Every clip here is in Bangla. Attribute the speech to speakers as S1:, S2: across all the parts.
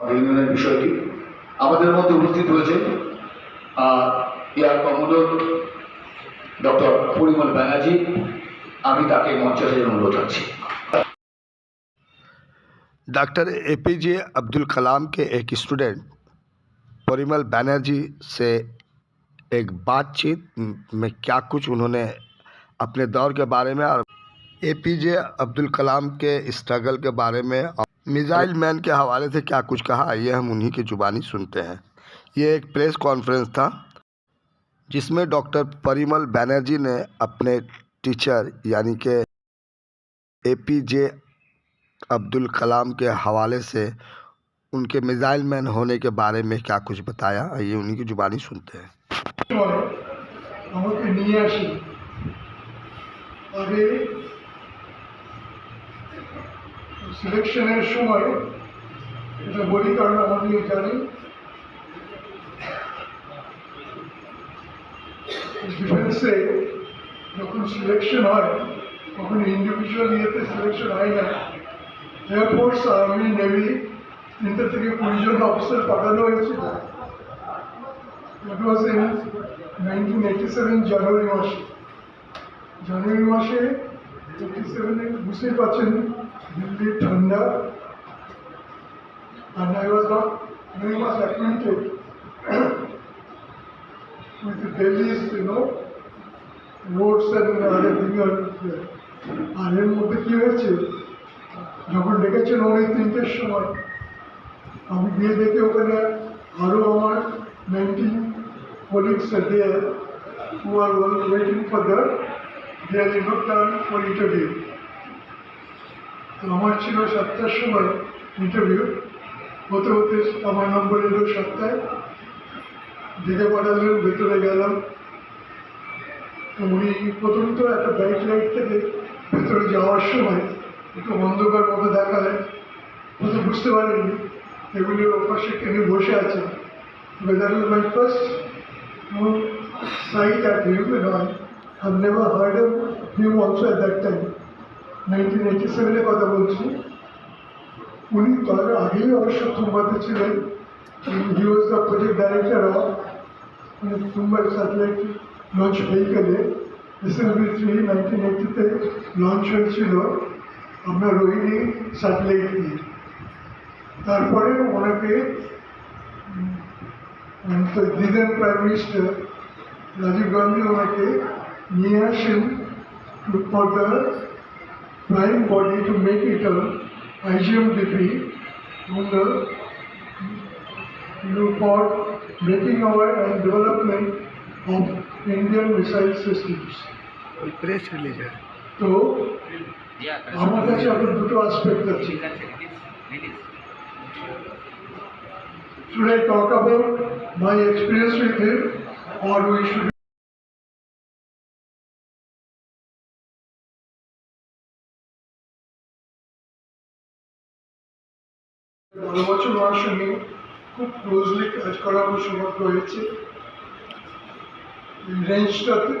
S1: ইউনিয়নের বিষয়টি আমাদের মধ্যে উপস্থিত হয়েছে air commodore doctor Parimal Banerjee. আমি তাকে মঞ্চে আসার জন্য অনুরোধ করছি।
S2: डॉक्टर एपीजे अब्दुल कलाम के एक स्टूडेंट परिमल बैनर्जी से एक बातचीत में क्या कुछ उन्होंने अपने दौर के बारे में और एपीजे अब्दुल कलाम के स्ट्रगल के बारे में और मिसाइल मैन के हवाले से क्या कुछ कहा, ये हम उन्हीं की ज़ुबानी सुनते हैं। ये एक प्रेस कॉन्फ्रेंस था जिसमें डॉक्टर परिमल बैनर्जी ने अपने टीचर यानी कि एपीजे अब्दुल कलाम के हवाले से उनके मिसाइल मैन होने के बारे में क्या कुछ बताया, ये उन्हीं की ज़ुबानी सुनते हैं।
S3: আমাকে নিয়ে আসি আগে সিলেকশনের সময়, এটা বলি কারণ আমি জানি ডিফেন্সে যখন সিলেকশন হয় তখন ইন্ডিভিজুয়াল ইয়েতে সিলেকশন হয় না। এয়ারফোর্স, আর্মি, নেভি 3 থেকে 20 জন অফিসার পাঠানো হয়েছিল। It was in 1987 জানুয়ারি মাসে 87 বুঝতেই পারছেন দিল্লির ঠান্ডা, and I was not very much acquainted with the Delhi's, roads and other things. আর এর মধ্যে কী হয়েছে, যখন ডেকেছেন ওই 3টের সময়, আমি গিয়ে দেখে ওখানে আরও আমার 19 colleagues are there who are waiting for their turn for interview. তো আমার ছিল 7টার সময় ইন্টারভিউ, হতে হতে আমার নম্বর এলো 7টায়। ডেকে পাঠালেন, ভেতরে গেলাম। তো উনি প্রথম তো একটা ব্রাইট লাইট থেকে ভেতরে যাওয়ার সময় একটু অন্ধকার মতো দেখালেন, হয়তো বুঝতে পারিনি এগুলির ওপাশে কেনে বসে আছেন। But that was my first sight at him, and I've never heard of him also at that time. 1987 কথা বলছি। উনি তার আগেই অবশ্য তুম্বাতে ছিলেন। He was the project director of Thumba satellite launch ভেহিকেলে SLV-3 1980-তে লঞ্চ হয়েছিল আপনার রোহিণী স্যাটেলাইট নিয়ে। তারপরে ওনাকে দিদেন প্রাইম মিনিস্টার রাজীব গান্ধী ওনাকে নিয়ে আসেন for the prime body to make it IGMDP for making our and development of Indian missile systems.
S2: Press release है
S3: তো আমার কাছে আপনার দুটো অ্যাসপেক্ট আছে। Should I talk about my experience with him, or we should? বছর ওনার সঙ্গে খুব ক্লোজলি কাজ করার সৌভাগ্য হয়েছে। রেঞ্জটাতে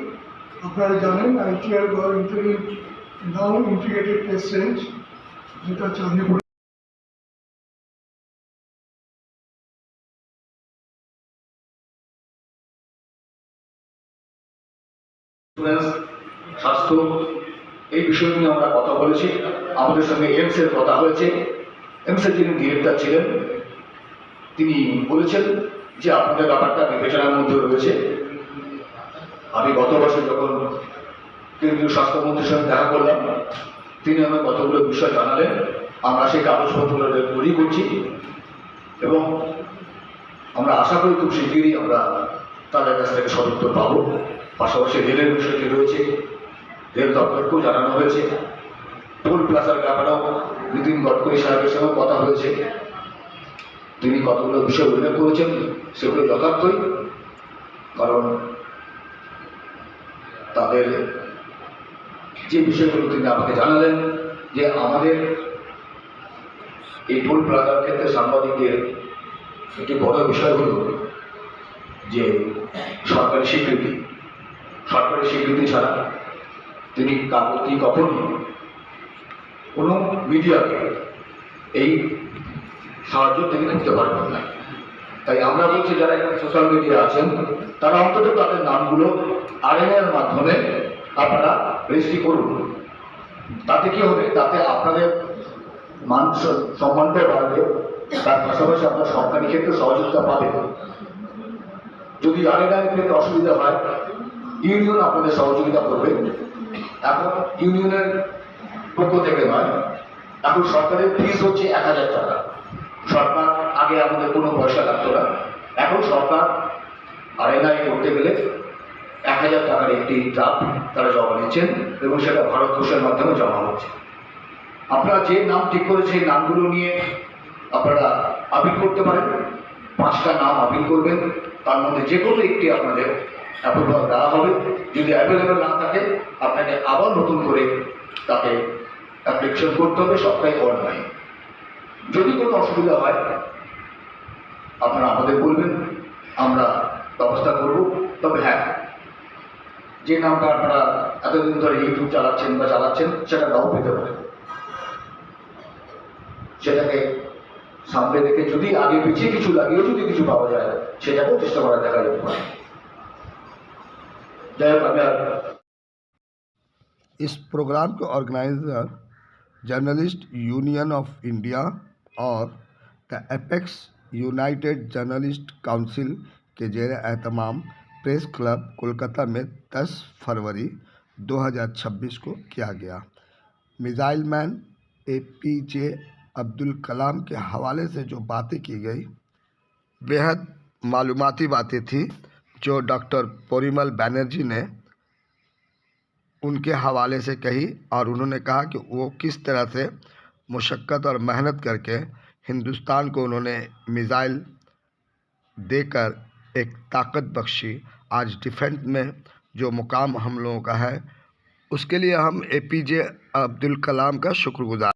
S3: আপনারা জানেন ITR বা নাও ইন্টিগ্রেটেড টেস্ট রেঞ্জ, যেটা চাঁদিপুর
S1: স্বাস্থ্য এই বিষয় নিয়ে আমরা কথা বলেছি। আমাদের সঙ্গে এমসের কথা হয়েছে। এমসের যিনি ডিরেক্টর ছিলেন তিনি বলেছেন যে আপনাদের ব্যাপারটা বিবেচনার মধ্যে রয়েছে। আমি গত বছর যখন কেন্দ্রীয় স্বাস্থ্যমন্ত্রীর সঙ্গে দেখা করলাম, তিনি আমাকে কতগুলো বিষয় জানালেন। আমরা সেই কাগজপত্রগুলো তৈরি করছি এবং আমরা আশা করি খুব শীঘ্রই আমরা তাদের কাছ থেকে সদুত্তর পাবো। পাশাপাশি রেলের বিষয়টি রয়েছে, রেল দপ্তরকেও জানানো হয়েছে। টোল প্লাজার ব্যাপারেও নীতিন গডকরি সাহেবের সঙ্গে কথা হয়েছে। তিনি কতগুলো বিষয় উল্লেখ করেছেন, সেগুলো যথার্থই, কারণ তাদের যে বিষয়গুলো তিনি আমাকে জানালেন যে আমাদের এই টোল প্লাজার ক্ষেত্রে সাংবাদিকদের একটি বড় বিষয় হল যে সরকারি স্বীকৃতি ছাড়া তিনি কখনই কোনো মিডিয়াকে এই সাহায্য তিনি করতে পারবেন না। তাই আমরা বলছি যারা এখানে সোশ্যাল মিডিয়া আছেন তারা অন্তত তাদের নামগুলো আরএনএর মাধ্যমে আপনারা রেজিস্ট্রি করুন। তাতে কি হবে, তাতে আপনাদের মান সম্মানটা বাড়বে, তার পাশাপাশি আপনার সরকারি ক্ষেত্রে সহযোগিতা পাবেন। যদি আরএনএর ক্ষেত্রে অসুবিধা হয় ইউনিয়ন আপনাদের সহযোগিতা করবে। এখন ইউনিয়নের পক্ষ থেকে নয়, এখন সরকারের ফিস হচ্ছে 1000 টাকা। সরকার আগে আমাদের কোনো পয়সা লাগতো না, এখন সরকার আরএনআই করতে গেলে 1000 টাকার একটি ড্রাফট তারা জমা নিচ্ছেন এবং সেটা ভারতবর্ষের মাধ্যমে জমা হচ্ছে। আপনারা যে নাম ঠিক করে সেই নামগুলো নিয়ে আপনারা আপিল করতে পারেন। 5টা নাম আপিল করবেন, তার মধ্যে যে কোনো একটি আপনাদের অ্যাপ্রুভাল দেওয়া হবে। যদি অ্যাভেলেবেল না থাকে আপনাকে আবার নতুন করে তাকে অ্যাপ্লিকেশন করতে হবে, সবটাই অনলাইন। যদি কোনো অসুবিধা হয় আপনারা আমাদের বলবেন, আমরা ব্যবস্থা করব। তবে হ্যাঁ, যে নামটা আপনারা এতদিন ধরে ইউটিউব চালাচ্ছেন বা চালাচ্ছেন সেটা নাও পেতে পারেন। সেটাকে সামনে রেখে যদি আগে পিছিয়ে কিছু লাগিয়েও যদি কিছু পাওয়া যায় সেটাকেও চেষ্টা করা দেখা যেতে পারে। যাই হোক, আমি আর
S2: इस प्रोग्राम के organiser journalist union of India और the apex united journalist council के जेर एहतमाम प्रेस क्लब कोलकाता में 10 फरवरी 2026 को किया गया। Missile man APJ Abdul Kalam के हवाले से जो बातें की गई बेहद मालूमाती बातें थी, जो डॉक्टर परिमल बैनर्जी ने उनके हवाले से कही। और उन्होंने कहा कि वो किस तरह से मुशक्क़त और मेहनत करके हिंदुस्तान को उन्होंने मिसाइल देकर एक ताकत बख्शी। आज डिफेंस में जो मुकाम हम लोगों का है उसके लिए हम APJ अब्दुल कलाम का शुक्रगुजार।